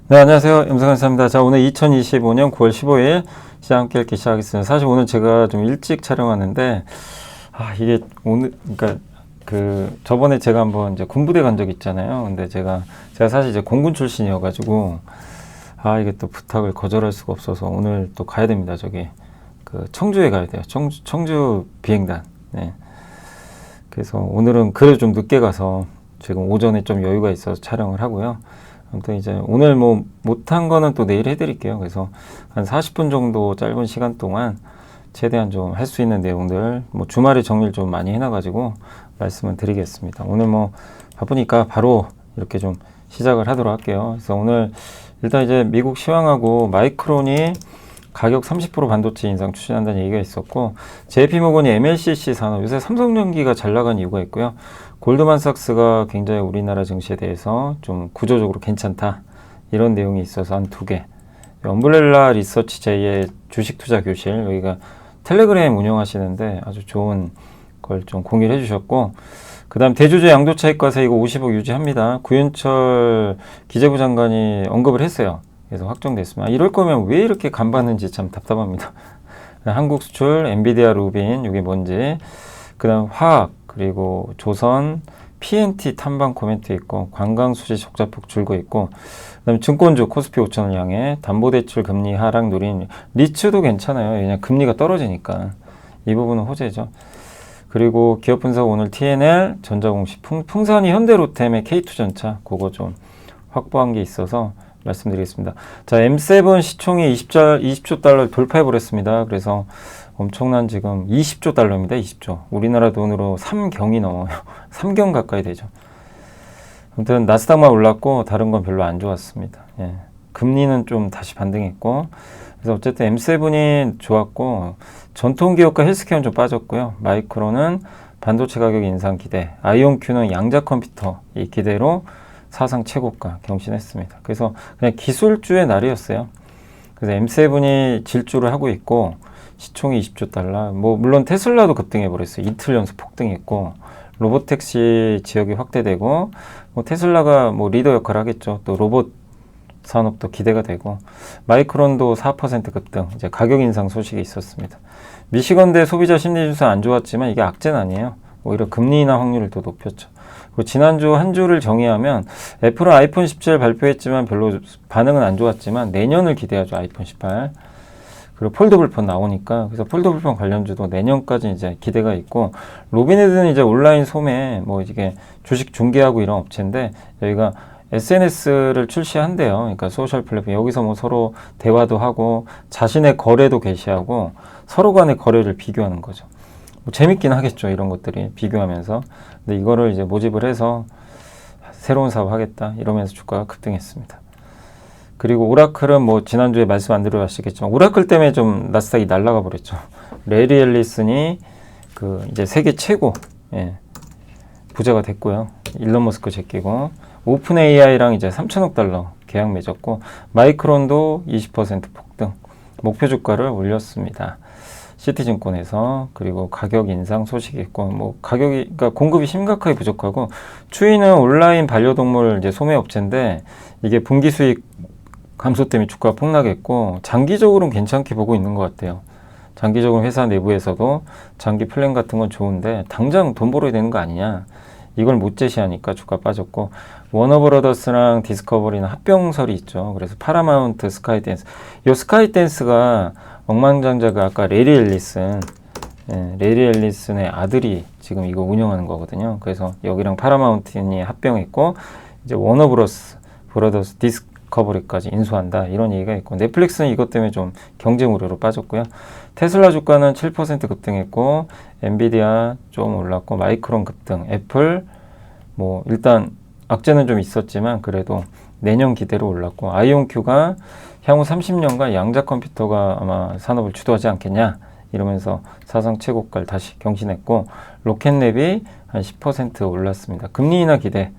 네, 안녕하세요. 염성환사입니다. 자, 오늘 2025년 9월 15일 시장 함께 읽기 시작하겠습니다. 사실 오늘 제가 좀 일찍 촬영하는데, 이게 오늘, 그러니까 저번에 제가 한번 이제 군부대 간 적 있잖아요. 근데 제가 사실 이제 공군 출신이어가지고, 이게 또 부탁을 거절할 수가 없어서 오늘 또 가야 됩니다. 저기, 청주에 가야 돼요. 청주 비행단. 네. 그래서 오늘은 그래도 좀 늦게 가서 지금 오전에 좀 여유가 있어서 촬영을 하고요. 아무튼 이제 오늘 뭐 못한 거는 또 내일 해드릴게요. 그래서 한 40분 정도 짧은 시간 동안 최대한 좀 할 수 있는 내용들, 뭐 주말에 정리를 좀 많이 해놔가지고 말씀을 드리겠습니다. 오늘 뭐 바쁘니까 바로 이렇게 좀 시작을 하도록 할게요. 그래서 오늘 일단 이제 미국 시황하고 마이크론이 가격 30% 반도체 인상 추진한다는 얘기가 있었고, JP모건이 MLCC 산업, 요새 삼성전기가 잘 나간 이유가 있고요. 골드만삭스가 굉장히 우리나라 증시에 대해서 좀 구조적으로 괜찮다, 이런 내용이 있어서 한 두 개. 엄브렐라 리서치 J의 주식 투자 교실, 여기가 텔레그램 운영하시는데 아주 좋은 걸 좀 공유를 해주셨고, 그 다음 대주주 양도차익과세 이거 50억 유지합니다. 구윤철 기재부 장관이 언급을 했어요. 그래서 확정됐습니다. 이럴 거면 왜 이렇게 간받는지 참 답답합니다. 한국 수출, 엔비디아 루빈, 이게 뭔지, 그 다음 화학, 그리고 조선, PNT 탐방 코멘트 있고, 관광 수지 적자폭 줄고 있고, 그 다음에 증권주 코스피 5천을 향해 담보대출 금리 하락 누린 리츠도 괜찮아요. 왜냐면 금리가 떨어지니까. 이 부분은 호재죠. 그리고 기업 분석 오늘 TNL, 전자공시, 풍산이 현대로템의 K2전차, 그거 좀 확보한 게 있어서 말씀드리겠습니다. 자, M7 시총이 20조 달러 돌파해버렸습니다. 그래서 엄청난 지금 20조 달러입니다. 20조. 우리나라 돈으로 3경이 넘어요. 3경 가까이 되죠. 아무튼 나스닥만 올랐고 다른 건 별로 안 좋았습니다. 예. 금리는 좀 다시 반등했고, 그래서 어쨌든 M7이 좋았고, 전통기업과 헬스케어는 좀 빠졌고요. 마이크론은 반도체 가격 인상 기대, 아이온큐는 양자 컴퓨터 이 기대로 사상 최고가 경신했습니다. 그래서 그냥 기술주의 날이었어요. 그래서 M7이 질주를 하고 있고, 시총이 20조 달러. 뭐 물론 테슬라도 급등해 버렸어요. 이틀 연속 폭등했고, 로보택시 지역이 확대되고, 뭐 테슬라가 뭐 리더 역할을 하겠죠. 또 로봇 산업도 기대가 되고, 마이크론도 4% 급등, 이제 가격 인상 소식이 있었습니다. 미시건대 소비자 심리지수 안 좋았지만 이게 악재는 아니에요. 오히려 금리 인하 확률을 더 높였죠. 그리고 지난주 한 주를 정의하면 애플은 아이폰 17 발표했지만 별로 반응은 안 좋았지만 내년을 기대하죠. 아이폰 18. 그리고 폴더블 폰 나오니까, 그래서 폴더블 폰 관련주도 내년까지 이제 기대가 있고, 로빈후드는 이제 온라인 소매, 뭐 이게 주식 중개하고 이런 업체인데, 여기가 SNS를 출시한대요. 그러니까 소셜 플랫폼, 여기서 뭐 서로 대화도 하고, 자신의 거래도 게시하고, 서로 간의 거래를 비교하는 거죠. 뭐 재밌긴 하겠죠. 이런 것들이 비교하면서. 근데 이거를 이제 모집을 해서 새로운 사업 하겠다, 이러면서 주가가 급등했습니다. 그리고 오라클은 뭐 지난주에 말씀 안 드려봤겠지만 오라클 때문에 좀 나스닥이 날아가 버렸죠. 레리 앨리슨이 이제 세계 최고 부자가 됐고요. 일론 머스크 제끼고, 오픈 AI랑 이제 3천억 달러 계약 맺었고, 마이크론도 20% 폭등, 목표 주가를 올렸습니다. 시티증권에서. 그리고 가격 인상 소식이 있고, 뭐 그러니까 공급이 심각하게 부족하고, 추이는 온라인 반려동물 이제 소매 업체인데, 이게 분기 수익 감소 때문에 주가가 폭락했고, 장기적으로는 괜찮게 보고 있는 것 같아요. 장기적으로 회사 내부에서도 장기 플랜 같은 건 좋은데, 당장 돈 벌어야 되는 거 아니냐, 이걸 못 제시하니까 주가 빠졌고, 워너브러더스랑 디스커버리는 합병설이 있죠. 그래서 파라마운트, 스카이댄스, 요 스카이댄스가 억만장자가 아까 레리 앨리슨의 아들이 지금 이거 운영하는 거거든요. 그래서 여기랑 파라마운트니 합병했고, 이제 워너브러더스 디스커버리까지 인수한다, 이런 얘기가 있고, 넷플릭스는 이것 때문에 좀 경쟁 우려로 빠졌고요. 테슬라 주가는 7% 급등했고, 엔비디아 좀 올랐고, 마이크론 급등, 애플 뭐 일단 악재는 좀 있었지만 그래도 내년 기대로 올랐고, 아이온큐가 향후 30년간 양자 컴퓨터가 아마 산업을 주도하지 않겠냐, 이러면서 사상 최고가를 다시 경신했고, 로켓랩이 한 10% 올랐습니다. 금리 인하 기대,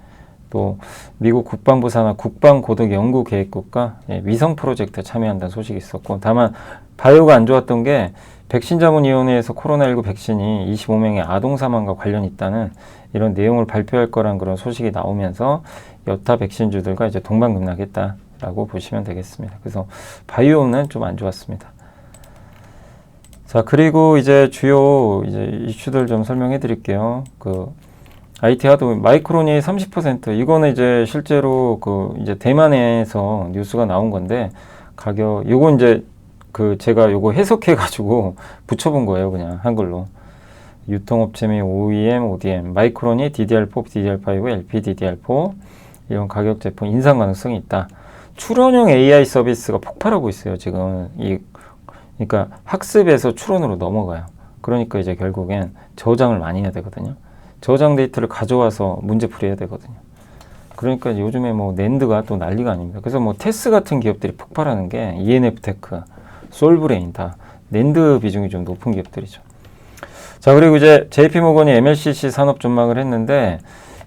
또 미국 국방부 산하 국방고득연구계획국가 위성 프로젝트에 참여한다는 소식이 있었고, 다만 바이오가 안 좋았던 게, 백신자문위원회에서 코로나19 백신이 25명의 아동 사망과 관련이 있다는 이런 내용을 발표할 거란 그런 소식이 나오면서 여타 백신주들과 이제 동반급락했다, 라고 보시면 되겠습니다. 그래서 바이오는 좀 안 좋았습니다. 자, 그리고 이제 주요 이슈들 좀 설명해 드릴게요. IT 하드웨어 마이크론이 30%, 이거는 이제 실제로 이제 대만에서 뉴스가 나온 건데, 가격, 요거 이제 제가 요거 해석해 가지고 붙여본 거예요. 그냥 한글로. 유통업체 및 OEM, ODM, 마이크론이 DDR4, DDR5, LPDDR4 이런 가격 제품 인상 가능성이 있다. 추론형 AI 서비스가 폭발하고 있어요. 지금 그러니까 학습에서 추론으로 넘어가요. 그러니까 이제 결국엔 저장을 많이 해야 되거든요. 저장 데이터를 가져와서 문제풀이 해야 되거든요. 그러니까 요즘에 뭐 낸드가 또 난리가 아닙니다. 그래서 뭐 테스 같은 기업들이 폭발하는 게 ENF테크, 솔브레인 다 낸드 비중이 좀 높은 기업들이죠. 자, 그리고 이제 JP모건이 MLCC 산업 전망을 했는데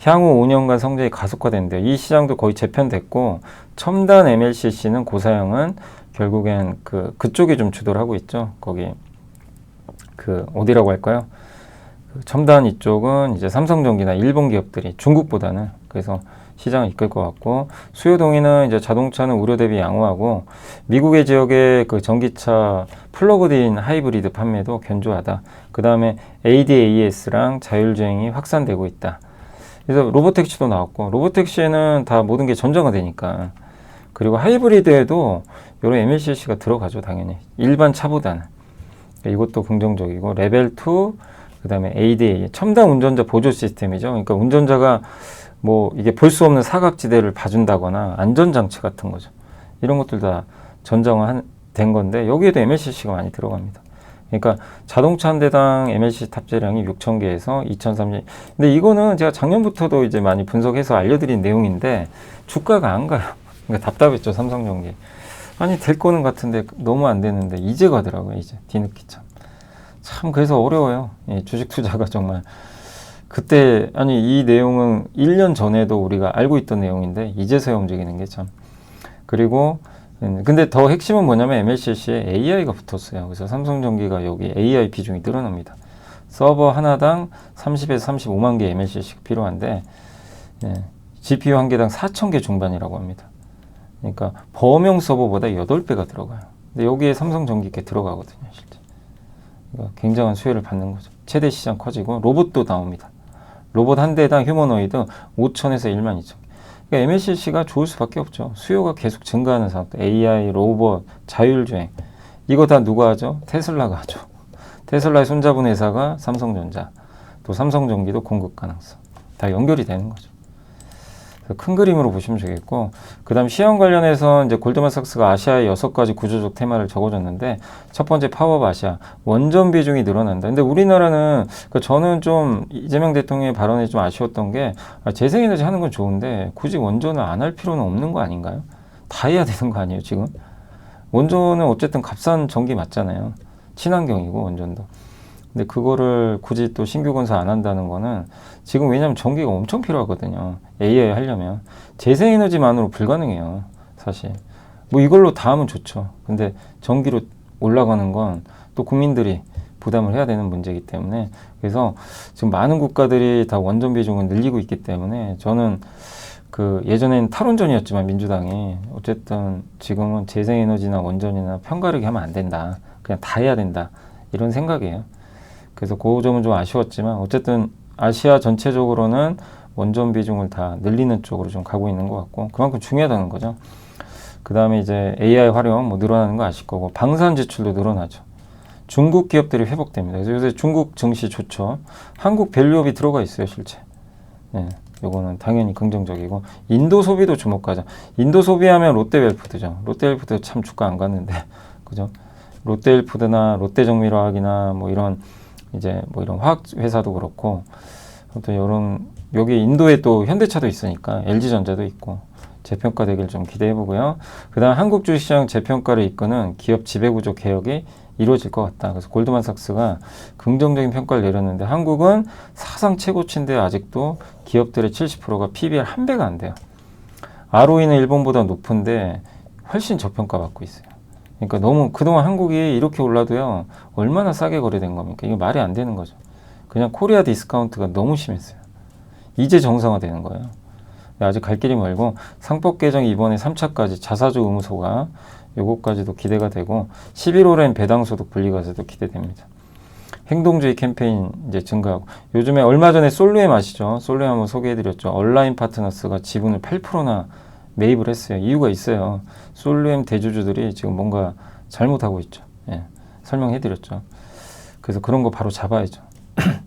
향후 5년간 성장이 가속화된대요. 이 시장도 거의 재편됐고, 첨단 MLCC는 고사양은 결국엔 그쪽이 좀 주도를 하고 있죠. 거기 어디라고 할까요? 첨단 이쪽은 이제 삼성전기나 일본 기업들이 중국보다는, 그래서 시장을 이끌 것 같고, 수요 동의는 이제 자동차는 우려 대비 양호하고, 미국의 지역의 전기차 플러그인 하이브리드 판매도 견조하다. 그 다음에 ADAS랑 자율주행이 확산되고 있다. 그래서 로보택시도 나왔고, 로보택시에는 다 모든 게 전자가 되니까, 그리고 하이브리드에도 이런 MLCC가 들어가죠. 당연히 일반 차보다는. 이것도 긍정적이고, 레벨 2, 그 다음에 ADA 첨단 운전자 보조 시스템이죠. 그러니까 운전자가 뭐 이게 볼 수 없는 사각지대를 봐준다거나 안전장치 같은 거죠. 이런 것들 다 전장화된 건데, 여기에도 MLCC가 많이 들어갑니다. 그러니까 자동차 한 대당 MLCC 탑재량이 6,000개에서 2,300. 근데 이거는 제가 작년부터도 이제 많이 분석해서 알려드린 내용인데 주가가 안 가요. 그러니까 답답했죠, 삼성전기. 아니 될 거는 같은데 너무 안 되는데 이제 가더라고요. 이제 뒤늦게 참 그래서 어려워요. 주식 투자가 정말. 그때 이 내용은 1년 전에도 우리가 알고 있던 내용인데 이제서야 움직이는 게 참. 그리고 근데 더 핵심은 뭐냐면 MLCC에 AI가 붙었어요. 그래서 삼성전기가 여기 AI 비중이 늘어납니다. 서버 하나당 30에서 35만 개 MLCC가 필요한데, GPU 한 개당 4,000개 중반이라고 합니다. 그러니까 범용 서버보다 8배가 들어가요. 근데 여기에 삼성전기 게 들어가거든요, 실제. 그러니까 굉장한 수혜를 받는 거죠. 최대 시장 커지고, 로봇도 나옵니다. 로봇 한 대당 휴머노이드 5,000에서 12,000. 그러니까 MLCC가 좋을 수밖에 없죠. 수요가 계속 증가하는 산업, AI, 로봇, 자율주행. 이거 다 누가 하죠? 테슬라가 하죠. 테슬라의 손잡은 회사가 삼성전자, 또 삼성전기도 공급 가능성. 다 연결이 되는 거죠. 큰 그림으로 보시면 되겠고, 그 다음 시황 관련해서 이제 골드만삭스가 아시아의 6가지 구조적 테마를 적어줬는데, 첫 번째 파워업 아시아, 원전 비중이 늘어난다. 근데 우리나라는, 저는 좀 이재명 대통령의 발언이 좀 아쉬웠던 게, 재생에너지 하는 건 좋은데 굳이 원전을 안 할 필요는 없는 거 아닌가요? 다 해야 되는 거 아니에요, 지금? 원전은 어쨌든 값싼 전기 맞잖아요. 친환경이고, 원전도. 근데 그거를 굳이 또 신규 건설 안 한다는 거는, 지금 왜냐면 전기가 엄청 필요하거든요. AI 하려면. 재생에너지만으로 불가능해요, 사실. 뭐 이걸로 다 하면 좋죠. 근데 전기로 올라가는 건 또 국민들이 부담을 해야 되는 문제이기 때문에, 그래서 지금 많은 국가들이 다 원전 비중을 늘리고 있기 때문에, 저는 예전엔 탈원전이었지만 민주당이 어쨌든 지금은 재생에너지나 원전이나 편가르기 하면 안 된다. 그냥 다 해야 된다. 이런 생각이에요. 그래서 그 점은 좀 아쉬웠지만, 어쨌든 아시아 전체적으로는 원전 비중을 다 늘리는 쪽으로 좀 가고 있는 것 같고, 그만큼 중요하다는 거죠. 그 다음에 이제 AI 활용 늘어나는 거 아실 거고, 방산 지출도 늘어나죠. 중국 기업들이 회복됩니다. 그래서 요새 중국 증시 좋죠. 한국 밸류업이 들어가 있어요, 실제. 요거는 당연히 긍정적이고, 인도 소비도 주목하자. 인도 소비하면 롯데웰푸드죠. 롯데웰푸드 참 주가 안 갔는데, 그죠? 롯데웰푸드나 롯데정밀화학이나 뭐 이런 화학 회사도 그렇고, 또 여기 인도에 또 현대차도 있으니까 LG전자도 있고, 재평가되길 좀 기대해보고요. 그 다음 한국 주식시장 재평가를 이끄는 기업 지배구조 개혁이 이루어질 것 같다. 그래서 골드만삭스가 긍정적인 평가를 내렸는데, 한국은 사상 최고치인데 아직도 기업들의 70%가 PBR 1배가 안 돼요. ROE는 일본보다 높은데 훨씬 저평가받고 있어요. 그러니까 너무 그동안 한국이 이렇게 올라도요, 얼마나 싸게 거래된 겁니까? 이게 말이 안 되는 거죠. 그냥 코리아 디스카운트가 너무 심했어요. 이제 정상화되는 거예요. 아직 갈 길이 멀고 상법 개정이 이번에 3차까지 자사주 의무소가 요거까지도 기대가 되고 11월엔 배당소득 분리과세도 기대됩니다. 행동주의 캠페인 이제 증가하고 요즘에 얼마 전에 솔루엠 아시죠? 솔루엠 한번 소개해드렸죠. 온라인 파트너스가 지분을 8%나 매입을 했어요. 이유가 있어요. 솔루엠 대주주들이 지금 뭔가 잘못하고 있죠. 예, 설명해드렸죠. 그래서 그런 거 바로 잡아야죠.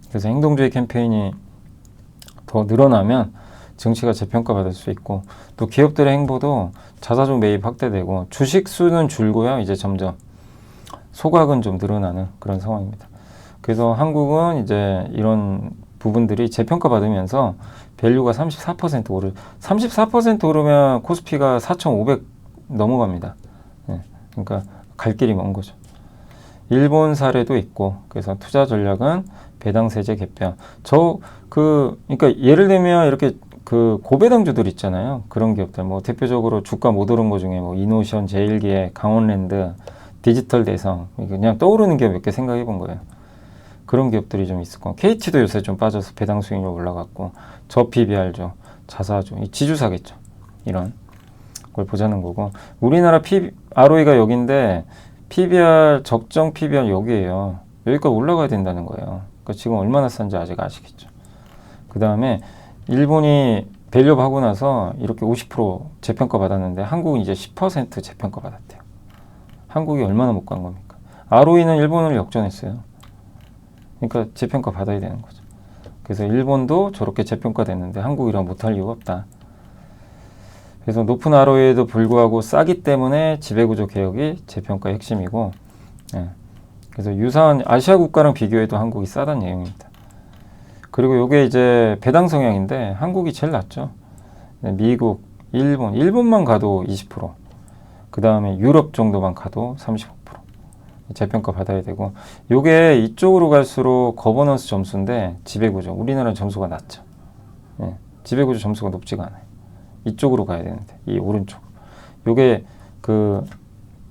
그래서 행동주의 캠페인이 더 늘어나면 증시가 재평가받을 수 있고 또 기업들의 행보도 자사주 매입 확대되고 주식 수는 줄고요. 이제 점점 소각은 좀 늘어나는 그런 상황입니다. 그래서 한국은 이제 이런 부분들이 재평가받으면서 밸류가 34% 오르면 코스피가 4,500 넘어갑니다. 네, 그러니까 갈 길이 먼 거죠. 일본 사례도 있고 그래서 투자 전략은 배당세제 개편. 그러니까 예를 들면 이렇게 그 고배당주들 있잖아요. 그런 기업들 뭐 대표적으로 주가 못 오른 거 중에 뭐 이노션, 제일기획, 강원랜드, 디지털 대성 그냥 떠오르는 기업 몇 개 생각해 본 거예요. 그런 기업들이 좀 있을 거고 KT도 요새 좀 빠져서 배당 수익률 올라갔고 저PBR죠. 자사주, 지주사겠죠. 이런 걸 보자는 거고 우리나라 ROE가 여기인데 PBR, 적정 PBR 여기에요. 여기까지 올라가야 된다는 거예요. 그러니까 지금 얼마나 싼지 아직 아시겠죠. 그 다음에 일본이 밸류업 하고 나서 이렇게 50% 재평가 받았는데 한국은 이제 10% 재평가 받았대요. 한국이 얼마나 못 간 겁니까? ROE는 일본을 역전했어요. 그러니까 재평가 받아야 되는 거죠. 그래서 일본도 저렇게 재평가 됐는데 한국이랑 못할 이유가 없다. 그래서 높은 ROE에도 불구하고 싸기 때문에 지배구조 개혁이 재평가의 핵심이고 예. 그래서 유사한 아시아 국가랑 비교해도 한국이 싸다는 내용입니다. 그리고 이게 이제 배당 성향인데 한국이 제일 낮죠. 미국, 일본만 가도 20%, 그 다음에 유럽 정도만 가도 35% 재평가 받아야 되고 요게 이쪽으로 갈수록 거버넌스 점수인데 지배구조, 우리나라는 점수가 낮죠. 예, 지배구조 점수가 높지가 않아요. 이쪽으로 가야 되는데 이 오른쪽 요게 그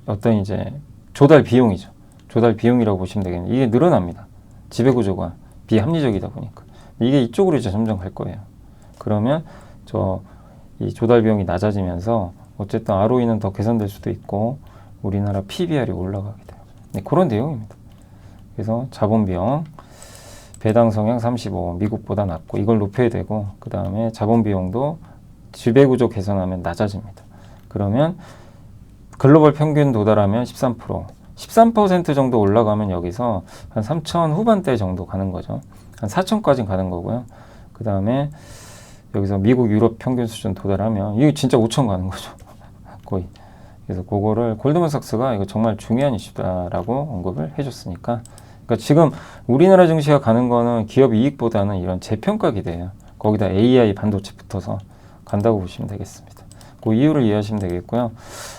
어떤 이제 조달 비용이죠. 조달 비용이라고 보시면 되겠네요. 이게 늘어납니다. 지배구조가 비합리적이다 보니까 이게 이쪽으로 이제 점점 갈 거예요. 그러면 이 조달 비용이 낮아지면서 어쨌든 ROE는 더 개선될 수도 있고 우리나라 PBR이 올라가게 돼요. 네, 그런 내용입니다. 그래서 자본 비용 배당 성향 35 미국보다 낮고 이걸 높여야 되고 그 다음에 자본 비용도 지배구조 개선하면 낮아집니다. 그러면 글로벌 평균 도달하면 13% 정도 올라가면 여기서 한 3천 후반대 정도 가는 거죠. 한 4천까지 가는 거고요. 그 다음에 여기서 미국, 유럽 평균 수준 도달하면 이게 진짜 5천 가는 거죠. 거의. 그래서 그거를 골드만삭스가 이거 정말 중요한 이슈다라고 언급을 해줬으니까 그러니까 지금 우리나라 증시가 가는 거는 기업 이익보다는 이런 재평가 기대예요. 거기다 AI 반도체 붙어서 간다고 보시면 되겠습니다. 그 이유를 이해하시면 되겠고요.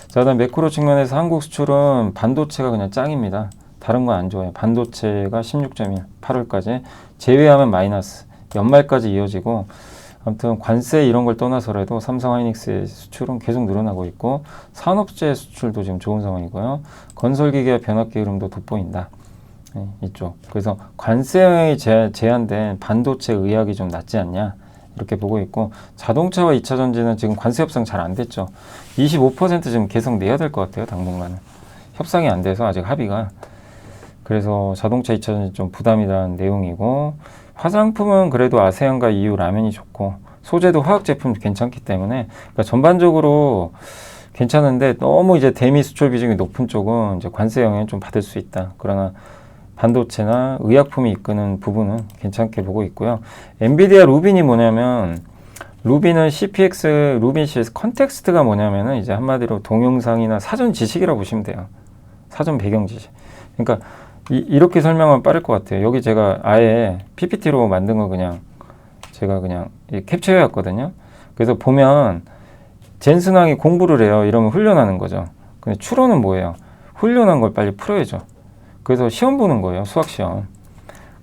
자, 다음 매크로 측면에서 한국 수출은 반도체가 그냥 짱입니다. 다른 건 안 좋아요. 반도체가 16.1, 8월까지 제외하면 마이너스, 연말까지 이어지고 아무튼 관세 이런 걸 떠나서라도 삼성 하이닉스의 수출은 계속 늘어나고 있고 산업재 수출도 지금 좋은 상황이고요. 건설기계와 변압기 흐름도 돋보인다. 네, 이쪽. 그래서 관세 영향이 제한된 반도체 의학이 좀 낫지 않냐 이렇게 보고 있고 자동차와 2차 전지는 지금 관세 협상 잘 안 됐죠. 25% 지금 계속 내야 될 것 같아요. 당분간은. 협상이 안 돼서 아직 합의가. 그래서 자동차 2차 전지 좀 부담이라는 내용이고 화장품은 그래도 아세안과 EU 라면이 좋고 소재도 화학 제품 괜찮기 때문에 그러니까 전반적으로 괜찮은데 너무 이제 대미 수출 비중이 높은 쪽은 이제 관세 영향을 좀 받을 수 있다. 그러나 반도체나 의약품이 이끄는 부분은 괜찮게 보고 있고요. 엔비디아 루빈이 뭐냐면 루빈은 CPX 루빈 CS 컨텍스트가 뭐냐면은 이제 한마디로 동영상이나 사전 지식이라고 보시면 돼요. 사전 배경 지식. 그러니까 이렇게 설명하면 빠를 것 같아요. 여기 제가 아예 PPT로 만든 거 제가 그냥 캡처해 왔거든요. 그래서 보면 젠슨왕이 공부를 해요. 이러면 훈련하는 거죠. 근데 추론은 뭐예요? 훈련한 걸 빨리 풀어야죠. 그래서 시험 보는 거예요. 수학 시험.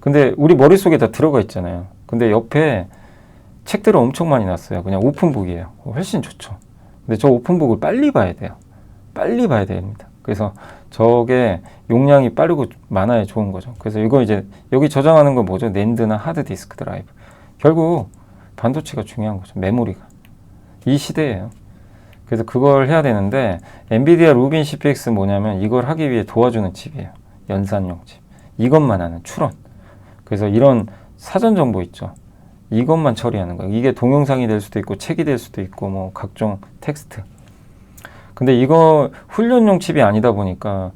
근데 우리 머릿속에 다 들어가 있잖아요. 근데 옆에 책들을 엄청 많이 놨어요. 그냥 오픈북이에요. 훨씬 좋죠. 근데 저 오픈북을 빨리 봐야 돼요. 빨리 봐야 됩니다. 그래서 저게 용량이 빠르고 많아야 좋은 거죠. 그래서 이거 이제 여기 저장하는 건 뭐죠? 낸드나 하드디스크 드라이브. 결국 반도체가 중요한 거죠. 메모리가. 이 시대예요. 그래서 그걸 해야 되는데 엔비디아 루빈 CPX 뭐냐면 이걸 하기 위해 도와주는 칩이에요. 연산용 칩. 이것만 하는 추론. 그래서 이런 사전 정보 있죠. 이것만 처리하는 거예요. 이게 동영상이 될 수도 있고 책이 될 수도 있고 뭐 각종 텍스트. 근데 이거 훈련용 칩이 아니다 보니까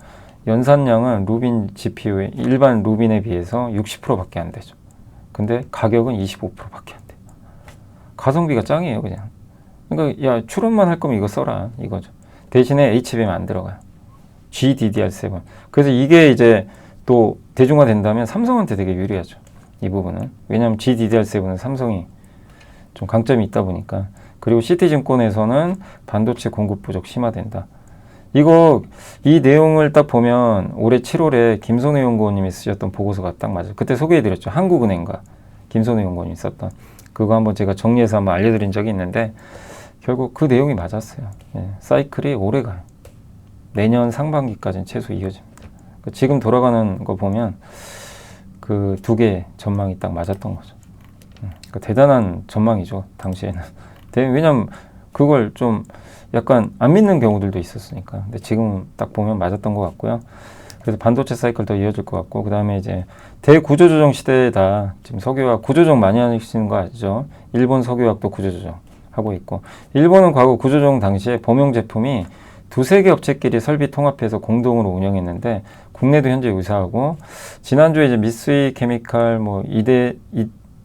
연산량은 루빈 GPU의 일반 루빈에 비해서 60%밖에 안 되죠. 근데 가격은 25%밖에 안 돼요. 가성비가 짱이에요, 그냥. 그러니까 야, 추론만 할 거면 이거 써라 이거죠. 대신에 HBM 안 들어가요. GDDR7. 그래서 이게 이제 또 대중화된다면 삼성한테 되게 유리하죠. 이 부분은. 왜냐하면 GDDR7은 삼성이 좀 강점이 있다 보니까. 그리고 시티증권에서는 반도체 공급 부족 심화된다. 이 내용을 딱 보면 올해 7월에 김선우 연구원님이 쓰셨던 보고서가 딱 맞아요. 그때 소개해드렸죠. 한국은행과 김선우 연구원이 썼던. 그거 한번 제가 정리해서 한번 알려드린 적이 있는데 결국 그 내용이 맞았어요. 예, 사이클이 오래 가요. 내년 상반기까지는 최소 이어집니다. 지금 돌아가는 거 보면 그 두 개의 전망이 딱 맞았던 거죠. 그러니까 대단한 전망이죠. 당시에는. 왜냐면 그걸 좀 약간 안 믿는 경우들도 있었으니까. 근데 지금 딱 보면 맞았던 것 같고요. 그래서 반도체 사이클 더 이어질 것 같고, 그 다음에 이제 대구조조정 시대에다 지금 석유화학 구조조정 많이 하시는 거 아시죠? 일본 석유화학도 구조조정 하고 있고, 일본은 과거 구조조정 당시에 범용 제품이 두세 개 업체끼리 설비 통합해서 공동으로 운영했는데 국내도 현재 유사하고, 지난주에 이제 미쓰이 케미칼, 뭐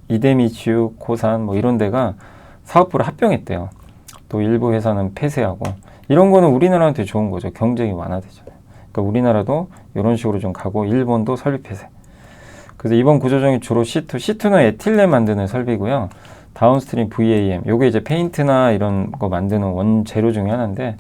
이데미츠, 코산 뭐 이런 데가 사업부를 합병했대요. 또 일부 회사는 폐쇄하고, 이런 거는 우리나라한테 좋은 거죠. 경쟁이 완화되잖아요. 그러니까 우리나라도 이런 식으로 좀 가고, 일본도 설비 폐쇄. 그래서 이번 구조조정이 주로 C2는 에틸렌 만드는 설비고요. 다운스트림 VAM, 요게 이제 페인트나 이런 거 만드는 원재료 중에 하나인데,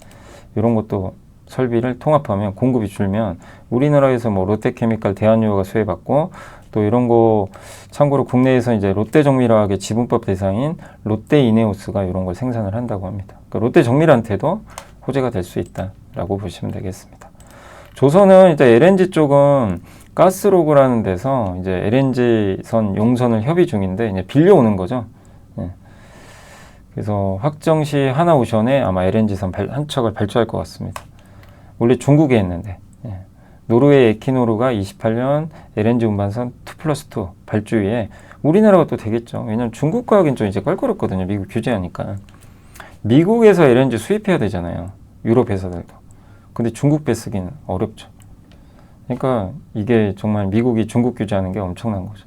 이런 것도 설비를 통합하면 공급이 줄면 우리나라에서 뭐 롯데케미칼, 대한유화가 수혜받고, 또 이런 거 참고로 국내에서 이제 롯데정밀화학의 지분법 대상인 롯데이네오스가 이런 걸 생산을 한다고 합니다. 그러니까 롯데정밀한테도 호재가 될 수 있다라고 보시면 되겠습니다. 조선은 이제 LNG 쪽은 가스로그라는 데서 이제 LNG선 용선을 협의 중인데 이제 빌려오는 거죠. 네. 그래서 확정 시 하나오션에 아마 LNG선 한 척을 발주할 것 같습니다. 원래 중국에 했는데, 예. 노르웨이 에키노르가 28년 LNG 운반선 2+2 발주위에 우리나라가 또 되겠죠. 왜냐면 중국과 하긴 좀 이제 껄끄럽거든요. 미국 규제하니까. 미국에서 LNG 수입해야 되잖아요. 유럽 회사들도. 근데 중국 뺏기는 어렵죠. 그러니까 이게 정말 미국이 중국 규제하는 게 엄청난 거죠.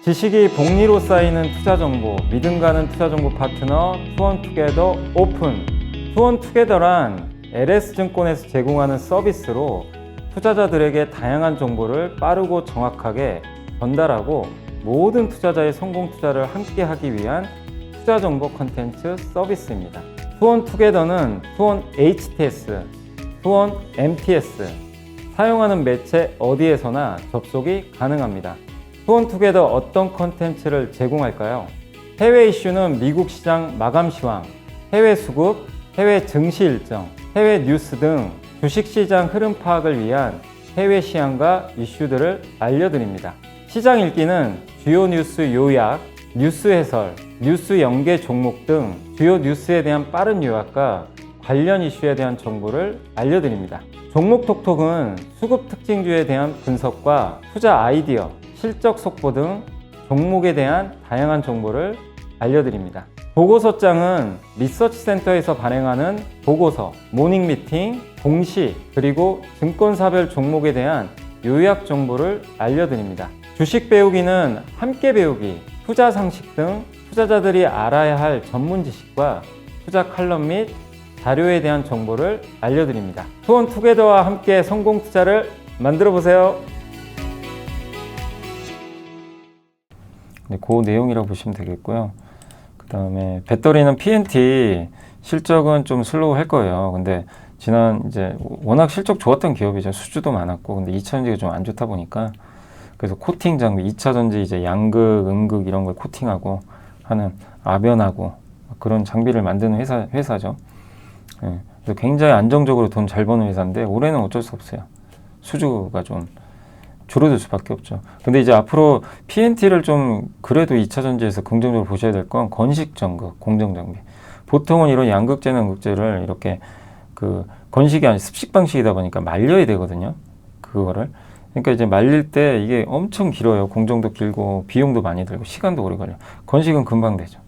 지식이 복리로 쌓이는 투자 정보, 믿음 가는 투자 정보 파트너 투원투게더 오픈. 투원투게더란 LS증권에서 제공하는 서비스로 투자자들에게 다양한 정보를 빠르고 정확하게 전달하고 모든 투자자의 성공 투자를 함께 하기 위한 투자 정보 컨텐츠 서비스입니다. 투원투게더는 투원 HTS, 투원 MTS, 사용하는 매체 어디에서나 접속이 가능합니다. 투원투게더 어떤 컨텐츠를 제공할까요? 해외 이슈는 미국 시장 마감 시황, 해외 수급, 해외 증시 일정, 해외 뉴스 등 주식시장 흐름 파악을 위한 해외 시황과 이슈들을 알려드립니다. 시장 읽기는 주요 뉴스 요약, 뉴스 해설, 뉴스 연계 종목 등 주요 뉴스에 대한 빠른 요약과 관련 이슈에 대한 정보를 알려드립니다. 종목 톡톡은 수급 특징주에 대한 분석과 투자 아이디어, 실적 속보 등 종목에 대한 다양한 정보를 알려드립니다. 보고서장은 리서치센터에서 발행하는 보고서, 모닝미팅, 공시, 그리고 증권사별 종목에 대한 요약 정보를 알려드립니다. 주식 배우기는 함께 배우기, 투자 상식 등 투자자들이 알아야 할 전문 지식과 투자 칼럼 및 자료에 대한 정보를 알려드립니다. 투원투게더와 함께 성공 투자를 만들어 보세요. 네, 그 내용이라고 보시면 되겠고요. 그 다음에 배터리는 PNT 실적은 좀 슬로우 할 거예요. 근데 이제 워낙 실적 좋았던 기업이죠. 수주도 많았고. 근데 2차전지가 좀 안 좋다 보니까 그래서 코팅 장비, 2차전지 이제 양극, 음극 이런 걸 코팅하고 하는 아변하고 그런 장비를 만드는 회사죠. 예, 그래서 굉장히 안정적으로 돈 잘 버는 회사인데 올해는 어쩔 수 없어요. 수주가 좀 줄어들 수밖에 없죠. 근데 이제 앞으로 PNT를 좀 그래도 2차전지에서 긍정적으로 보셔야 될 건 건식 전극, 공정 장비. 보통은 이런 양극재나 음극재를 이렇게 그 건식이 아닌 습식 방식이다 보니까 말려야 되거든요. 그거를. 그러니까 이제 말릴 때 이게 엄청 길어요. 공정도 길고 비용도 많이 들고 시간도 오래 걸려요. 건식은 금방 되죠.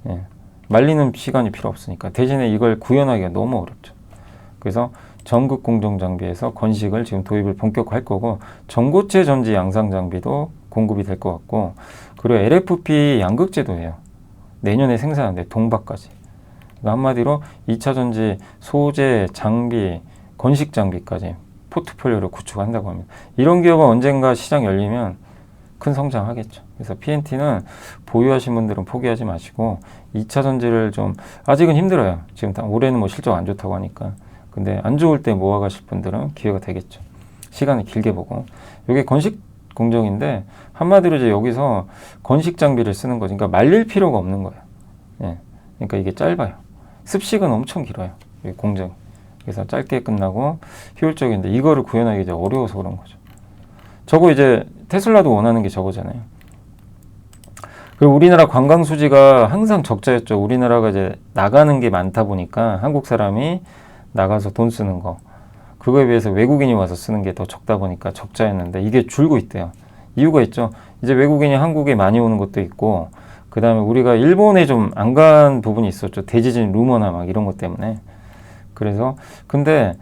예. 말리는 시간이 필요 없으니까. 대신에 이걸 구현하기가 너무 어렵죠. 그래서 전극 공정 장비에서 건식을 지금 도입을 본격화할 거고, 전고체 전지 양상 장비도 공급이 될 것 같고, 그리고 LFP 양극재도 해요. 내년에 생산하는데 동박까지. 그러니까 한마디로 2차 전지 소재, 장비, 건식 장비까지 포트폴리오를 구축한다고 합니다. 이런 기업은 언젠가 시장 열리면 큰 성장하겠죠. 그래서 PNT는 보유하신 분들은 포기하지 마시고 2차 전지를 좀, 아직은 힘들어요. 지금 올해는 뭐 실적 안 좋다고 하니까. 근데 안 좋을 때 모아가실 분들은 기회가 되겠죠. 시간을 길게 보고. 이게 건식 공정인데 한마디로 이제 여기서 건식 장비를 쓰는 거죠. 그러니까 말릴 필요가 없는 거예요. 예. 그러니까 이게 짧아요. 습식은 엄청 길어요. 이 공정. 그래서 짧게 끝나고 효율적인데 이거를 구현하기 이제 어려워서 그런 거죠. 저거 이제 테슬라도 원하는 게 저거잖아요. 그리고 우리나라 관광 수지가 항상 적자였죠. 우리나라가 이제 나가는 게 많다 보니까 한국 사람이 나가서 돈 쓰는 거, 그거에 비해서 외국인이 와서 쓰는 게 더 적다 보니까 적자였는데 이게 줄고 있대요. 이유가 있죠. 이제 외국인이 한국에 많이 오는 것도 있고, 그 다음에 우리가 일본에 좀 안 간 부분이 있었죠. 대지진 루머나 막 이런 것 때문에. 그래서 근데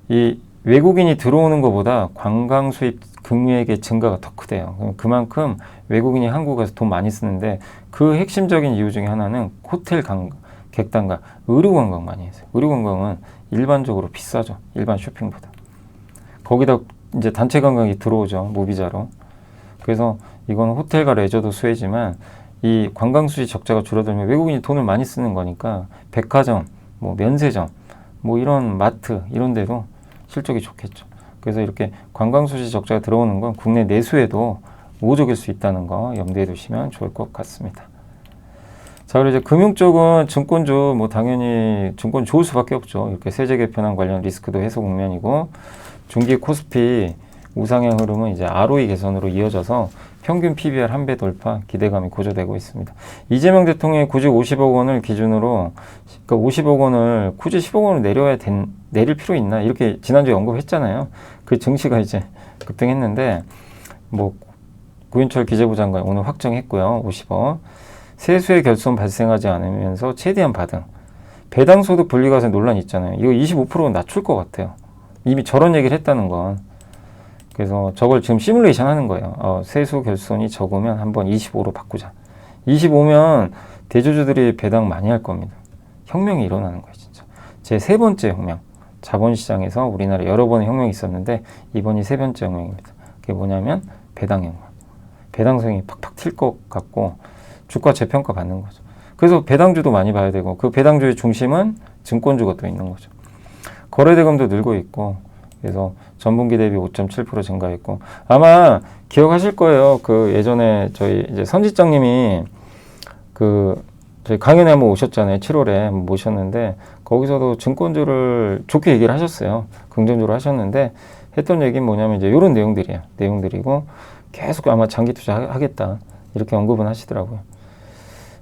이 외국인이 들어오는 것보다 관광 수입 금액의 증가가 더 크대요. 그만큼 외국인이 한국 가서 돈 많이 쓰는데, 그 핵심적인 이유 중에 하나는 호텔 객단과 의료 관광 많이 해서, 의료 관광은 일반적으로 비싸죠. 일반 쇼핑보다. 거기다 이제 단체 관광이 들어오죠. 무비자로. 그래서 이건 호텔과 레저도 수혜지만 이 관광 수지 적자가 줄어들면 외국인이 돈을 많이 쓰는 거니까 백화점, 뭐 면세점, 뭐 이런 마트 이런 데도 실적이 좋겠죠. 그래서 이렇게 관광 수지 적자가 들어오는 건 국내 내수에도 우호적일 수 있다는 거 염두에 두시면 좋을 것 같습니다. 자, 그리고 이제 금융 쪽은 증권주, 뭐 당연히 증권 좋을 수밖에 없죠. 이렇게 세제 개편안 관련 리스크도 해소 국면이고, 중기 코스피 우상향 흐름은 이제 ROE 개선으로 이어져서 평균 PBR 1배 돌파 기대감이 고조되고 있습니다. 이재명 대통령이 굳이 50억 원을 기준으로, 그러니까 50억 원을 굳이 10억 원을 내릴 필요 있나, 이렇게 지난주에 언급했잖아요. 그 증시가 이제 급등했는데, 뭐 구윤철 기재부 장관 오늘 확정했고요. 50억. 세수의 결손 발생하지 않으면서 최대한 반등. 배당소득 분리과세 논란 있잖아요. 이거 25% 낮출 것 같아요. 이미 저런 얘기를 했다는 건. 그래서 저걸 지금 시뮬레이션 하는 거예요. 세수 결손이 적으면 한번 25로 바꾸자. 25면 대주주들이 배당 많이 할 겁니다. 혁명이 일어나는 거예요, 진짜. 제 세 번째 혁명. 자본시장에서 우리나라 여러 번의 혁명이 있었는데 이번이 세 번째 혁명입니다. 그게 뭐냐면 배당 혁명. 배당성이 팍팍 튈 것 같고 주가 재평가 받는 거죠. 그래서 배당주도 많이 봐야 되고, 그 배당주의 중심은 증권주가 또 있는 거죠. 거래대금도 늘고 있고, 그래서 전분기 대비 5.7% 증가했고, 아마 기억하실 거예요. 그 예전에 저희 이제 선지장님이 그 저희 강연에 한번 오셨잖아요. 7월에 모셨는데 거기서도 증권주를 좋게 얘기를 하셨어요. 긍정적으로 하셨는데 했던 얘기는 뭐냐면 이제 이런 내용들이에요. 내용들이고 계속 아마 장기 투자하겠다 이렇게 언급은 하시더라고요.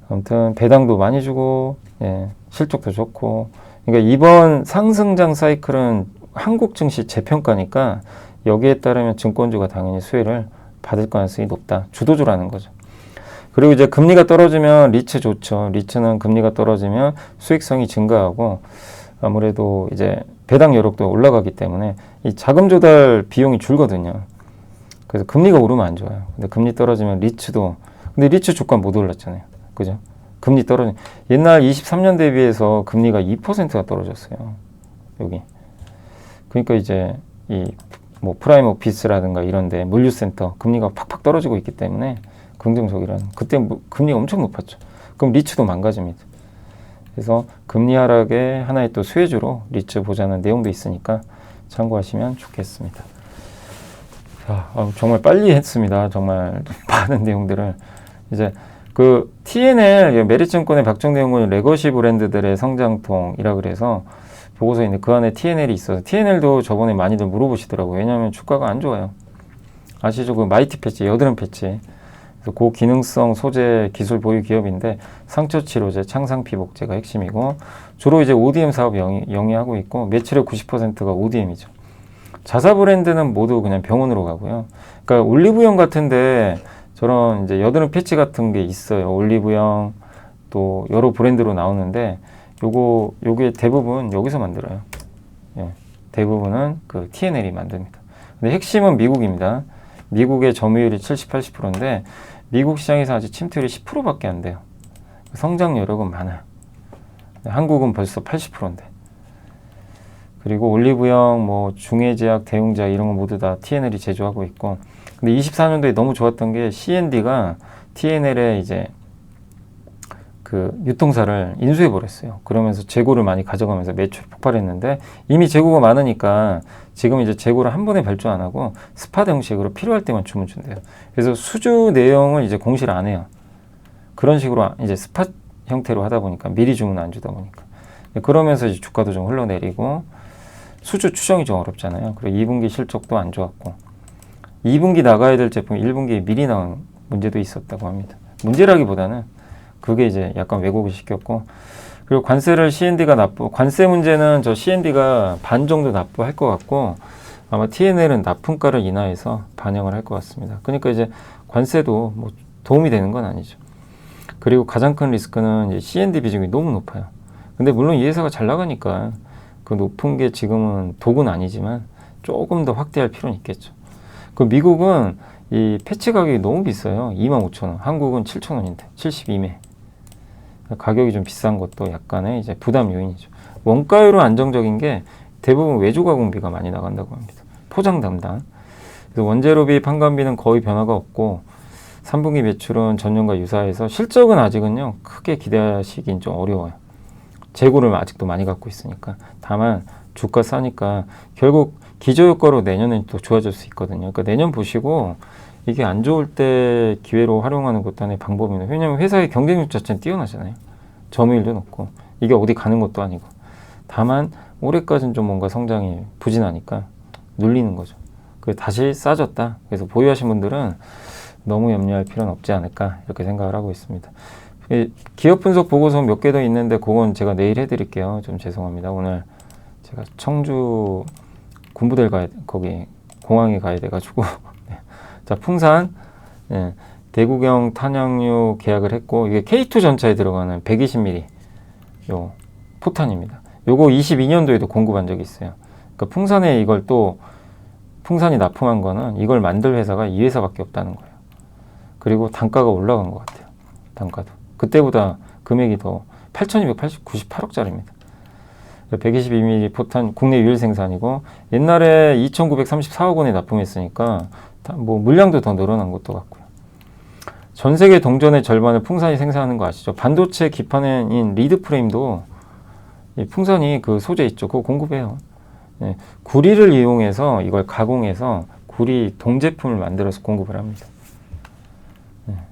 아무튼 배당도 많이 주고, 예, 실적도 좋고. 그러니까 이번 상승장 사이클은 한국 증시 재평가니까 여기에 따르면 증권주가 당연히 수혜를 받을 가능성이 높다. 주도주라는 거죠. 그리고 이제 금리가 떨어지면 리츠 좋죠. 리츠는 금리가 떨어지면 수익성이 증가하고 아무래도 이제 배당 여력도 올라가기 때문에 이 자금 조달 비용이 줄거든요. 그래서 금리가 오르면 안 좋아요. 근데 금리 떨어지면 리츠도, 근데 리츠 주가 못 올랐잖아요. 그죠? 금리 떨어진, 옛날 23년 대비해서 금리가 2%가 떨어졌어요. 여기. 그러니까 이제 이 뭐 프라임 오피스라든가 이런데 물류센터 금리가 팍팍 떨어지고 있기 때문에 긍정적이라는, 그때 금리가 엄청 높았죠. 그럼 리츠도 망가집니다. 그래서 금리 하락의 하나의 또 수혜주로 리츠 보자는 내용도 있으니까 참고하시면 좋겠습니다. 자, 정말 빨리 했습니다. 정말 많은 내용들을. 이제 그 TNL, 메리츠증권의 박정대 연구원 레거시 브랜드들의 성장통이라 그래서 보고서에 있는데 그 안에 TNL이 있어서, TNL도 저번에 많이들 물어보시더라고요. 왜냐하면 주가가 안 좋아요. 아시죠? 그 마이티 패치, 여드름 패치. 그래서 고기능성 소재 기술 보유 기업인데 상처 치료제, 창상 피복제가 핵심이고 주로 이제 ODM 사업 영위하고 있고 매출의 90%가 ODM이죠. 자사 브랜드는 모두 그냥 병원으로 가고요. 그러니까 올리브영 같은데 저런 이제 여드름 패치 같은 게 있어요. 올리브영 또 여러 브랜드로 나오는데 요게 대부분 여기서 만들어요. 예, 대부분은 그 TNL이 만듭니다. 근데 핵심은 미국입니다. 미국의 점유율이 70, 80%인데 미국 시장에서 아직 침투율이 10%밖에 안 돼요. 성장 여력은 많아요. 한국은 벌써 80%인데. 그리고 올리브영, 뭐 중해제약, 대웅제약 이런 거 모두 다 TNL이 제조하고 있고. 근데 24년도에 너무 좋았던 게 C&D가 TNL의 이제 그 유통사를 인수해 버렸어요. 그러면서 재고를 많이 가져가면서 매출이 폭발했는데 이미 재고가 많으니까 지금 이제 재고를 한 번에 발주 안 하고 스팟 형식으로 필요할 때만 주문 준대요. 그래서 수주 내용을 이제 공시를 안 해요. 그런 식으로 이제 스팟 형태로 하다 보니까 미리 주문 안 주다 보니까 그러면서 이제 주가도 좀 흘러내리고 수주 추정이 좀 어렵잖아요. 그리고 2분기 실적도 안 좋았고 2분기 나가야 될 제품이 1분기에 미리 나온 문제도 있었다고 합니다. 문제라기보다는 그게 이제 약간 왜곡을 시켰고 그리고 관세를 C&D가 관세 문제는 저 C&D가 반 정도 납부할 것 같고 아마 TNL은 납품가를 인하해서 반영을 할 것 같습니다. 그러니까 이제 관세도 뭐 도움이 되는 건 아니죠. 그리고 가장 큰 리스크는 이제 C&D 비중이 너무 높아요. 근데 물론 이 회사가 잘 나가니까 그 높은 게 지금은 독은 아니지만 조금 더 확대할 필요는 있겠죠. 그 미국은 이 패치 가격이 너무 비싸요. 25,000원. 한국은 7,000원인데 72매. 가격이 좀 비싼 것도 약간의 이제 부담 요인이죠. 원가율은 안정적인 게 대부분 외주 가공비가 많이 나간다고 합니다. 포장 담당. 그래서 원재료비, 판관비는 거의 변화가 없고 3분기 매출은 전년과 유사해서 실적은 아직은요 크게 기대하시긴 좀 어려워요. 재고를 아직도 많이 갖고 있으니까. 다만 주가 싸니까 결국 기저효과로 내년엔 또 좋아질 수 있거든요. 그러니까 내년 보시고 이게 안 좋을 때 기회로 활용하는 것도 하나의 방법이에요. 왜냐하면 회사의 경쟁력 자체는 뛰어나잖아요. 점유율도 높고 이게 어디 가는 것도 아니고. 다만 올해까지는 좀 뭔가 성장이 부진하니까 눌리는 거죠. 그게 다시 싸졌다. 그래서 보유하신 분들은 너무 염려할 필요는 없지 않을까 이렇게 생각을 하고 있습니다. 기업 분석 보고서 몇 개 더 있는데 그건 제가 내일 해드릴게요. 좀 죄송합니다. 오늘 제가 청주 군부대를 거기 공항에 가야 돼가지고 자, 풍산 대구경 탄약류 계약을 했고 이게 K2 전차에 들어가는 120mm 요 포탄입니다. 요거 22년도에도 공급한 적이 있어요. 그러니까 풍산에 이걸 또 풍산이 납품한 거는 이걸 만들 회사가 이 회사밖에 없다는 거예요. 그리고 단가가 올라간 것 같아요. 단가도 그때보다 금액이 더 8,298억짜리입니다. 122mm 포탄 국내 유일 생산이고 옛날에 2,934억 원에 납품했으니까 뭐 물량도 더 늘어난 것도 같고요. 전 세계 동전의 절반을 풍산이 생산하는 거 아시죠? 반도체 기판인 리드 프레임도 풍산이 그 소재 있죠. 그거 공급해요. 구리를 이용해서 이걸 가공해서 구리 동제품을 만들어서 공급을 합니다.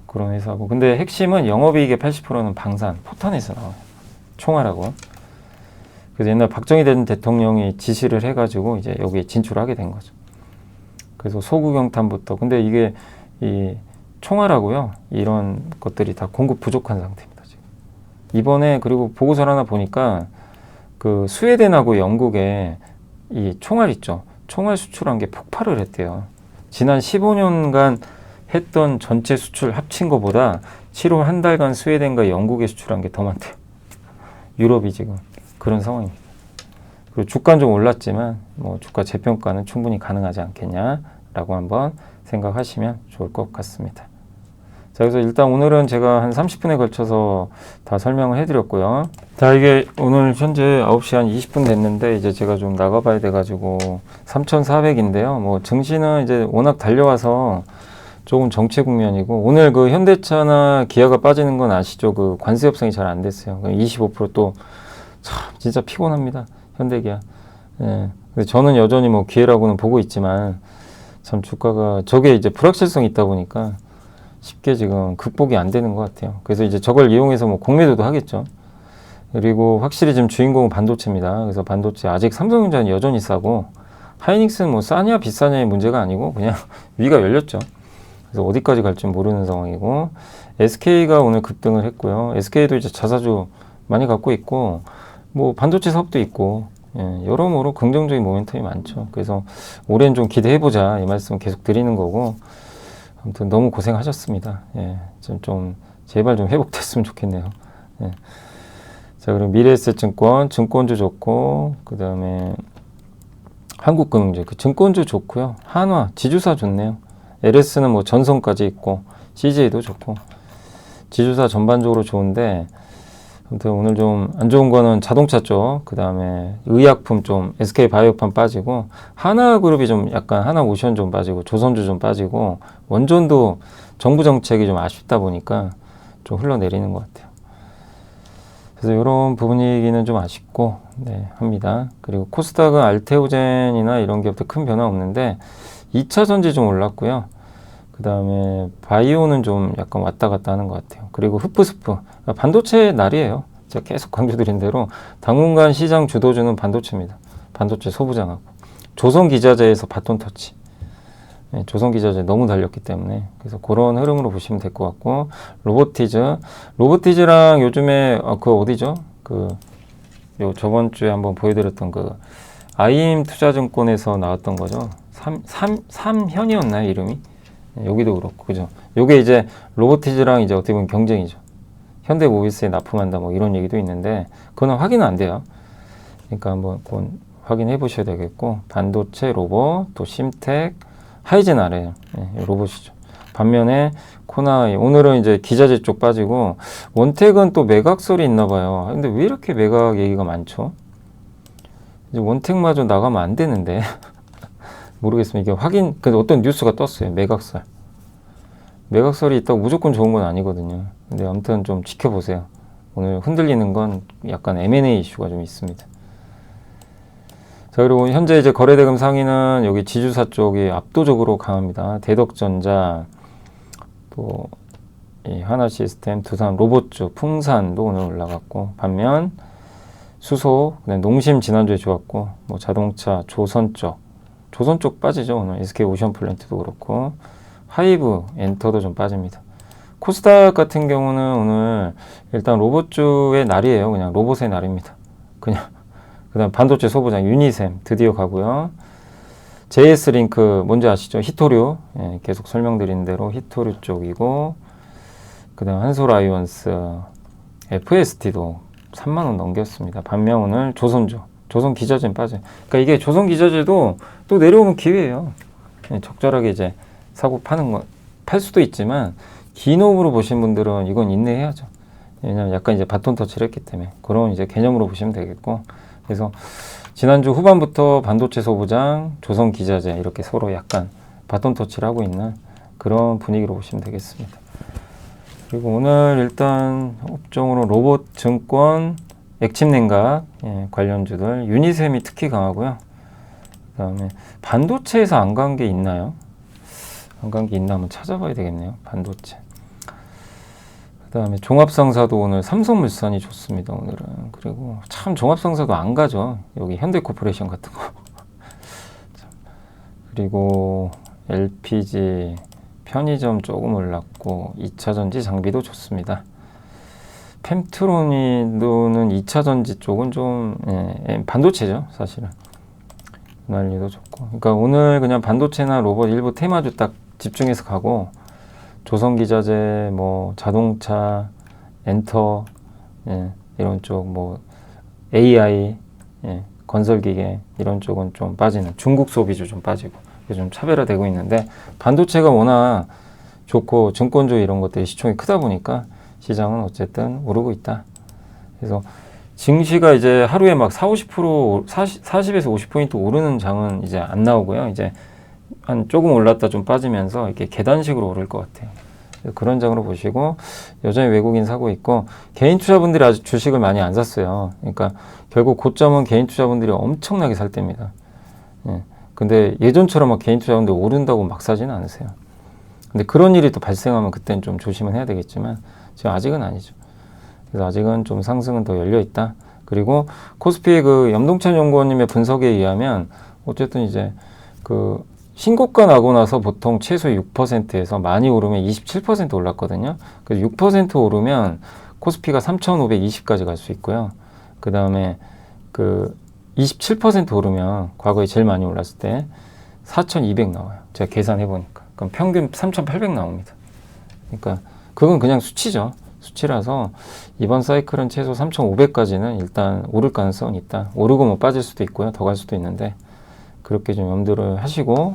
그런 회사고. 근데 핵심은 영업이익의 80%는 방산, 포탄에서 나와요. 총알하고. 그래서 옛날 박정희 대통령이 지시를 해가지고 이제 여기에 진출하게 된 거죠. 그래서 소구경탄부터. 근데 이게 이 총알하고요. 이런 것들이 다 공급 부족한 상태입니다. 지금. 이번에 그리고 보고서를 하나 보니까 그 스웨덴하고 영국에 이 총알 있죠. 총알 수출한 게 폭발을 했대요. 지난 15년간 했던 전체 수출 합친 것보다 7월 한 달간 스웨덴과 영국에 수출한 게 더 많대요. 유럽이 지금 그런 상황입니다. 그리고 주가는 좀 올랐지만 뭐 주가 재평가는 충분히 가능하지 않겠냐라고 한번 생각하시면 좋을 것 같습니다. 자, 그래서 일단 오늘은 제가 한 30분에 걸쳐서 다 설명을 해드렸고요. 자, 이게 오늘 현재 9시 한 20분 됐는데 이제 제가 좀 나가봐야 돼가지고 3,400인데요. 뭐 증시는 이제 워낙 달려와서 조금 정체 국면이고 오늘 그 현대차나 기아가 빠지는 건 아시죠? 그 관세 협상이 잘 안 됐어요. 25% 참 진짜 피곤합니다. 현대기아. 예. 근데 저는 여전히 뭐 기회라고는 보고 있지만 참 주가가 저게 이제 불확실성이 있다 보니까 쉽게 지금 극복이 안 되는 것 같아요. 그래서 이제 저걸 이용해서 뭐 공매도도 하겠죠. 그리고 확실히 지금 주인공은 반도체입니다. 그래서 반도체 아직 삼성전자는 여전히 싸고 하이닉스는 뭐 싸냐 비싸냐의 문제가 아니고 그냥 위가 열렸죠. 그래서 어디까지 갈지 모르는 상황이고, SK가 오늘 급등을 했고요. SK도 이제 자사주 많이 갖고 있고, 뭐 반도체 사업도 있고, 예, 여러모로 긍정적인 모멘텀이 많죠. 그래서 올해는 좀 기대해보자 이 말씀 계속 드리는 거고, 아무튼 너무 고생하셨습니다. 예, 좀 제발 좀 회복됐으면 좋겠네요. 예. 자, 그리고 미래에셋증권 증권주 좋고, 그 다음에 한국금융주 그 증권주 좋고요. 한화 지주사 좋네요. LS는 뭐 전성까지 있고, CJ도 좋고, 지주사 전반적으로 좋은데, 아무튼 오늘 좀 안 좋은 거는 자동차 쪽, 그 다음에 의약품 좀 SK 바이오팜 빠지고, 하나그룹이 좀 약간 하나오션 좀 빠지고, 조선주 좀 빠지고, 원전도 정부 정책이 좀 아쉽다 보니까 좀 흘러내리는 것 같아요. 그래서 이런 분위기는 좀 아쉽고, 네, 합니다. 그리고 코스닥은 알테오젠이나 이런 기업도 큰 변화 없는데, 2차 전지 좀 올랐고요. 그 다음에 바이오는 좀 약간 왔다 갔다 하는 것 같아요. 그리고 흡프스프 반도체 날이에요. 제가 계속 강조드린 대로 당분간 시장 주도주는 반도체입니다. 반도체 소부장하고 조선기자재에서 바톤터치. 네, 조선기자재 너무 달렸기 때문에 그래서 그런 흐름으로 보시면 될 것 같고, 로보티즈랑 요즘에 그 어디죠? 요 저번 주에 한번 보여드렸던 그 아이임 투자증권에서 나왔던 거죠. 삼현이었나요 이름이? 여기도 그렇고, 그죠? 요게 이제 로보티즈랑 이제 어떻게 보면 경쟁이죠. 현대모비스에 납품한다 뭐 이런 얘기도 있는데, 그건 확인은 안 돼요. 그러니까 한번 그건 확인해 보셔야 되겠고, 반도체 로봇, 또 심텍, 하이젠 아래, 네, 로봇이죠. 반면에 코나이, 오늘은 이제 기자재 쪽 빠지고, 원택은 또 매각설이 있나 봐요. 근데 왜 이렇게 매각 얘기가 많죠? 이제 원택마저 나가면 안 되는데. 모르겠습니다. 이게 근데 어떤 뉴스가 떴어요. 매각설이 있다고 무조건 좋은 건 아니거든요. 근데 아무튼 좀 지켜보세요. 오늘 흔들리는 건 약간 M&A 이슈가 좀 있습니다. 자, 그리고 현재 이제 거래대금 상위는 여기 지주사 쪽이 압도적으로 강합니다. 대덕전자, 또 이 하나시스템, 두산 로봇주, 풍산도 오늘 올라갔고, 반면 수소, 농심 지난주에 좋았고, 뭐 자동차, 조선 쪽 빠지죠. 오늘 SK 오션플랜트도 그렇고, 하이브, 엔터도 좀 빠집니다. 코스닥 같은 경우는 오늘 일단 로봇주의 날이에요. 그냥 로봇의 날입니다. 그냥 그다음 반도체 소부장 유니셈 드디어 가고요. JS링크 뭔지 아시죠? 히토류, 예, 계속 설명드린 대로 히토류 쪽이고, 그다음 한솔아이온스, FST도 3만 원 넘겼습니다. 반면 오늘 조선기자재 빠져요. 그러니까 이게 조선기자재도 또 내려오면 기회예요. 적절하게 이제 사고 팔 수도 있지만, 긴 호흡으로 보신 분들은 이건 인내해야죠. 왜냐면 약간 이제 바톤 터치를 했기 때문에 그런 이제 개념으로 보시면 되겠고, 그래서 지난주 후반부터 반도체 소부장, 조선기자재 이렇게 서로 약간 바톤 터치를 하고 있는 그런 분위기로 보시면 되겠습니다. 그리고 오늘 일단 업종으로 로봇, 증권, 액침냉각, 예, 관련주들, 유니셈이 특히 강하고요. 그 다음에 반도체에서 안 간 게 있나요? 안 간 게 있나 한번 찾아봐야 되겠네요. 반도체. 그 다음에 종합상사도 오늘 삼성물산이 좋습니다. 오늘은. 그리고 참 종합상사도 안 가죠. 여기 현대코퍼레이션 같은 거. 그리고 LPG, 편의점 조금 올랐고, 2차전지 장비도 좋습니다. 펜트로니도는 2차전지 쪽은 좀, 예, 반도체죠, 사실은. 난리도 좋고. 그러니까 오늘 그냥 반도체나 로봇 일부 테마주 딱 집중해서 가고, 조선기자재, 뭐 자동차, 엔터, 예, 이런 쪽, 뭐 AI, 예, 건설기계 이런 쪽은 좀 빠지는, 중국 소비주 좀 빠지고, 좀 차별화되고 있는데, 반도체가 워낙 좋고 증권주 이런 것들이 시총이 크다 보니까 시장은 어쨌든 오르고 있다. 그래서 증시가 이제 하루에 막 40에서 50포인트 오르는 장은 이제 안 나오고요. 이제 한 조금 올랐다 좀 빠지면서 이렇게 계단식으로 오를 것 같아요. 그런 장으로 보시고, 여전히 외국인 사고 있고, 개인 투자분들이 아직 주식을 많이 안 샀어요. 그러니까 결국 고점은 개인 투자분들이 엄청나게 살 때입니다. 예. 근데 예전처럼 막 개인 투자분들이 오른다고 막 사지는 않으세요. 근데 그런 일이 또 발생하면 그때는 좀 조심은 해야 되겠지만, 지금 아직은 아니죠. 그래서 아직은 좀 상승은 더 열려 있다. 그리고 코스피의 그 염동찬 연구원님의 분석에 의하면 어쨌든 이제 그 신고가 나고 나서 보통 최소 6%에서 많이 오르면 27% 올랐거든요. 그래서 6% 오르면 코스피가 3,520까지 갈 수 있고요. 그 다음에 그 27% 오르면 과거에 제일 많이 올랐을 때 4,200 나와요. 제가 계산해 보니까. 그럼 평균 3,800 나옵니다. 그러니까 그건 그냥 수치죠. 수치라서 이번 사이클은 최소 3,500까지는 일단 오를 가능성은 있다. 오르고 뭐 빠질 수도 있고요. 더 갈 수도 있는데 그렇게 좀 염두를 하시고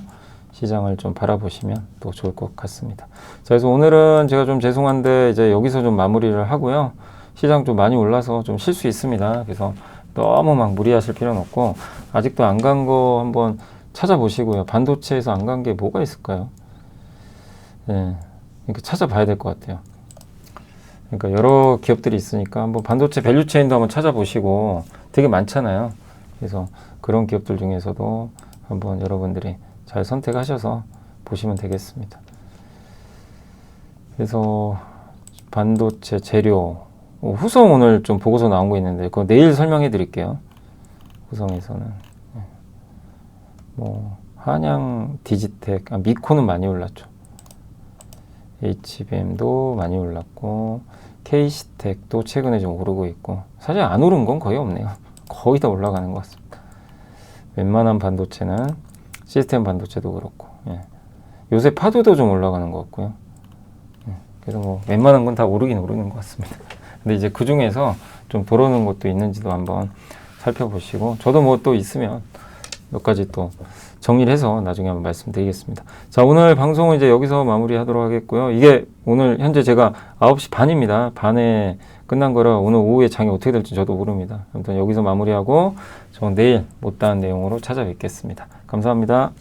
시장을 좀 바라보시면 또 좋을 것 같습니다. 자, 그래서 오늘은 제가 좀 죄송한데 이제 여기서 좀 마무리를 하고요. 시장 좀 많이 올라서 좀 쉴 수 있습니다. 그래서 너무 막 무리하실 필요는 없고 아직도 안 간 거 한번 찾아보시고요. 반도체에서 안 간 게 뭐가 있을까요? 네, 이렇게 찾아봐야 될 것 같아요. 그러니까 여러 기업들이 있으니까 한번 반도체 밸류체인도 한번 찾아보시고 되게 많잖아요. 그래서 그런 기업들 중에서도 한번 여러분들이 잘 선택하셔서 보시면 되겠습니다. 그래서 반도체 재료 후성 오늘 좀 보고서 나온 거 있는데 그거 내일 설명해 드릴게요. 후성에서는 뭐 한양 디지텍, 미코는 많이 올랐죠. HBM도 많이 올랐고 K시텍도 최근에 좀 오르고 있고 사실 안 오른 건 거의 없네요. 거의 다 올라가는 것 같습니다. 웬만한 반도체는 시스템 반도체도 그렇고 요새 파도도 좀 올라가는 것 같고요. 그래서 뭐 웬만한 건 다 오르긴 오르는 것 같습니다. 근데 이제 그 중에서 좀 돌아오는 것도 있는지도 한번 살펴보시고 저도 뭐 또 있으면 몇 가지 또 정리를 해서 나중에 한번 말씀드리겠습니다. 자, 오늘 방송은 이제 여기서 마무리하도록 하겠고요. 이게 오늘 현재 제가 9시 반입니다. 반에 끝난 거라 오늘 오후에 장이 어떻게 될지 저도 모릅니다. 아무튼 여기서 마무리하고 저 내일 못다한 내용으로 찾아뵙겠습니다. 감사합니다.